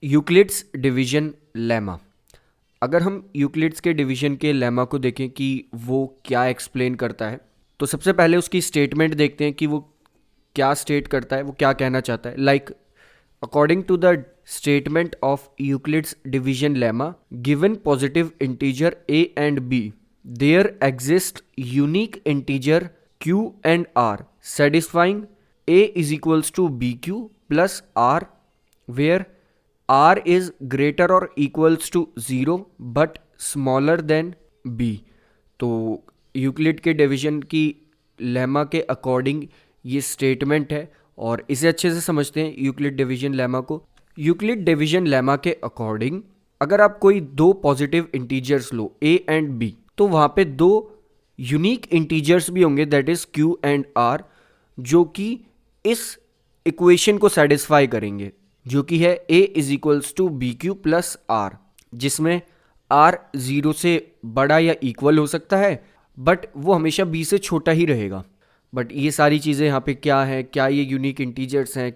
Euclid's division lemma. अगर हम Euclid's के डिवीजन के लेमा को देखें कि वो क्या एक्सप्लेन करता है, तो सबसे पहले उसकी स्टेटमेंट देखते हैं कि वो क्या स्टेट करता है, वो क्या कहना चाहता है। Like according to the statement of Euclid's division lemma, given positive integer a and b, there exist unique integer q and r satisfying a is equals to bq plus r, where r is greater or equals to 0 but smaller than b। तो Euclid के division की lemma के according ये statement है, और इसे अच्छे से समझते हैं यूक्लिड डिवीजन लेमा को। यूक्लिड डिवीजन लेमा के अकॉर्डिंग अगर आप कोई दो positive integers low a and b, तो वहाँ पे दो यूनिक इंटीजर्स भी होंगे, that is q and r, जो कि इस इक्वेशन को सेटिस्फाई करेंगे, जो कि है a is equals to B Q plus r, जिसमें r 0 से बड़ा या इक्वल हो सकता है, बट वो हमेशा b से छोटा ही रहेगा। बट ये सारी चीज़ें यहाँ पे क्या है, क्या ये यूनिक इंटीजर्स हैं,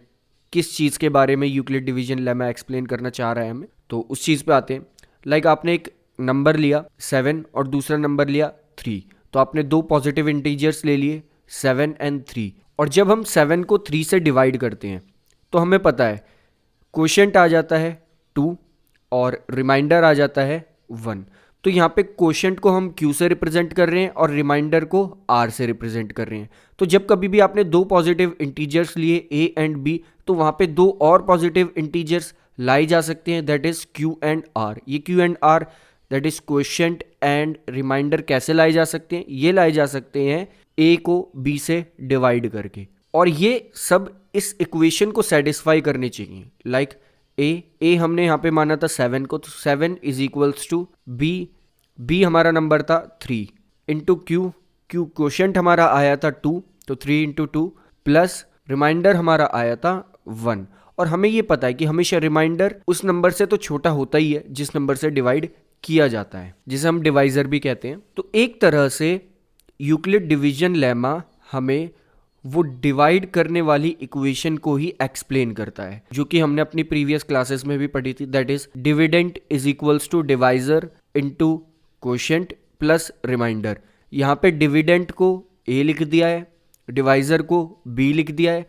किस चीज़ के बारे में यूक्लिड डिवीजन लेमा एक्सप्लेन करना चाह रहा है हमें, तो उस चीज़ पे आते हैं। लाइक आपने एक नंबर लिया 7 और दूसरा नंबर लिया 3, तो आपने दो पॉजिटिव इंटीजर्स ले लिए 7 एंड 3, और जब हम 7 को 3 से डिवाइड करते हैं तो हमें पता है क्वोशिएंट आ जाता है 2 और रिमाइंडर आ जाता है 1। तो यहाँ पे क्वोशिएंट को हम q से रिप्रेजेंट कर रहे हैं और रिमाइंडर को r से रिप्रेजेंट कर रहे हैं। तो जब कभी भी आपने दो पॉजिटिव इंटीजर्स लिए a एंड b, तो वहाँ पे दो और पॉजिटिव इंटीजर्स लाई जा सकते हैं, that is q and r। ये q and r that is quotient and reminder कैसे लाए जा सकते हैं, ये लाए जा सकते हैं a को b से डिवाइड करके, और ये सब इस इक्वेशन को सेटिस्फाई करने चाहिए। लाइक a हमने यहाँ पे माना था 7 को, तो 7 इज इक्वल्स टू b हमारा नंबर था 3 इंटू q क्वोशिएंट हमारा आया था 2, तो 3 इंटू 2 प्लस रिमाइंडर हमारा आया था 1। और हमें ये पता है कि हमेशा रिमाइंडर उस नंबर से तो छोटा होता ही है जिस नंबर से डिवाइड किया जाता है, जिसे हम डिवाइजर भी कहते हैं। तो एक तरह से यूक्लिड डिवीजन लेमा हमें वो डिवाइड करने वाली इक्वेशन को ही एक्सप्लेन करता है, जो कि हमने अपनी प्रीवियस क्लासेस में भी पढ़ी थी, that is dividend is equals to divisor into quotient plus reminder. यहाँ पे डिविडेंट को a लिख दिया है, डिवाइजर को b लिख दिया है,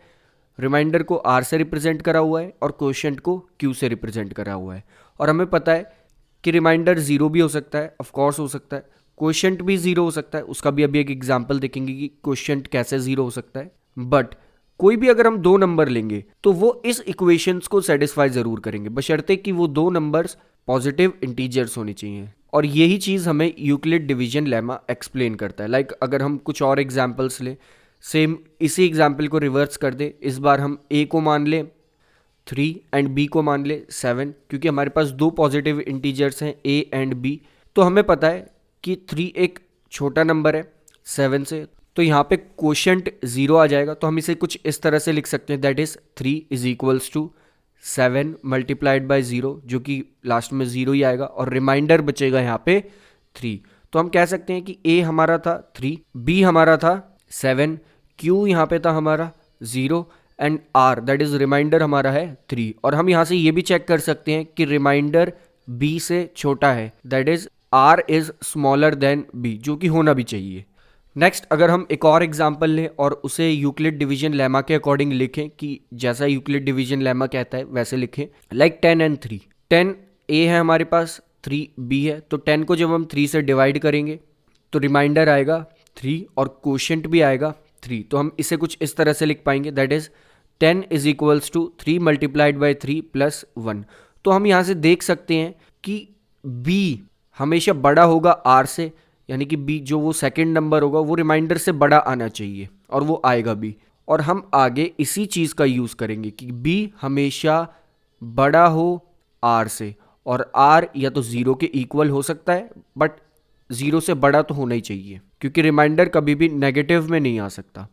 रिमाइंडर को r से रिप्रेजेंट करा हुआ है और क्वोशिएंट को q से रिप्रेजेंट करा हुआ है। और हमें पता है कि रिमाइंडर 0 भी हो सकता है, ऑफ कोर्स हो सकता है, क्वोशिएंट भी 0 हो सकता है, उसका भी अभी एक एग्जांपल देखेंगे कि क्वोशिएंट कैसे 0 हो सकता है। बट कोई भी अगर हम दो नंबर लेंगे तो वो इस इक्वेशंस को सेटिस्फाई जरूर करेंगे, बशर्ते कि वो दो नंबर्स पॉजिटिव इंटीजर्स होने चाहिए। और यही चीज़ हमें यूक्लिड डिवीजन लेमा एक्सप्लेन करता है। लाइक अगर हम कुछ और एग्जाम्पल्स लें, सेम इसी एग्जाम्पल को रिवर्स कर दे, इस बार हम a को मान लें 3 एंड b को मान ले 7, क्योंकि हमारे पास दो पॉजिटिव इंटीजर्स हैं a एंड b। तो हमें पता है कि 3 एक छोटा नंबर है 7 से, तो यहाँ पे क्वोशिएंट 0 आ जाएगा। तो हम इसे कुछ इस तरह से लिख सकते हैं, that is 3 is equals to 7 multiplied by 0, जो कि लास्ट में 0 ही आएगा, और रिमाइंडर बचेगा यहाँ पे 3। तो हम कह सकते हैं कि a हमारा था 3, b हमारा था 7, q यहाँ पे था हमारा 0 and r that is reminder हमारा है 3। और हम यहाँ से ये भी चेक कर सकते हैं कि रिमाइंडर b से छोटा है, that is r is smaller than b, जो कि होना भी चाहिए। नेक्स्ट अगर हम एक और एग्जांपल लें और उसे यूक्लिड डिवीजन लेमा के अकॉर्डिंग लिखें, कि जैसा यूक्लिड डिवीजन लेमा कहता है वैसे लिखें। लाइक 10 एंड 3, 10 a है हमारे पास, 3 b है, तो 10 को जब हम 3 से डिवाइड करेंगे तो रिमाइंडर आएगा 3 और क्वोशिएंट भी आएगा 3। तो हम इसे कुछ इस तरह से लिख पाएंगे, that is 10 is equals to 3 multiplied by 3 plus 1। तो हम यहाँ से देख सकते हैं कि b हमेशा बड़ा होगा r से, यानी कि b जो वो सेकंड नंबर होगा वो रिमाइंडर से बड़ा आना चाहिए, और वो आएगा b। और हम आगे इसी चीज़ का यूज़ करेंगे कि b हमेशा बड़ा हो r से, और r या तो 0 के इक्वल हो सकता है, बट 0 से बड़ा तो होना ही चाहिए, क्योंकि रिमाइंडर कभी भी नेगेटिव में नहीं आ सकता,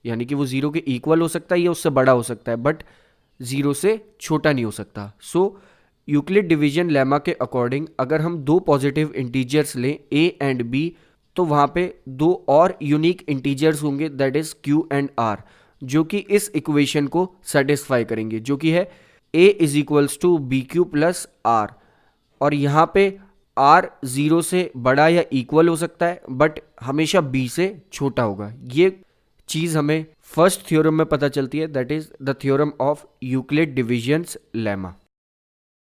यानी कि वो 0 के इक्वल हो सकता है या उससे बड़ा हो सकता है, बट 0 से छोटा नहीं हो सकता। सो यूक्लिड डिवीजन लेमा के अकॉर्डिंग अगर हम दो पॉजिटिव इंटीजर्स लें a एंड b, तो वहाँ पे दो और यूनिक इंटीजर्स होंगे, that is q and r, जो कि इस इक्वेशन को सेटिस्फाई करेंगे, जो कि है A is equals to B Q plus R, और यहाँ पे आर 0 से बड़ा या इक्वल हो सकता है बट हमेशा बी से छोटा होगा। ये चीज़ हमें फर्स्ट थ्योरम में पता चलती है, that is the theorem of Euclid divisions lemma.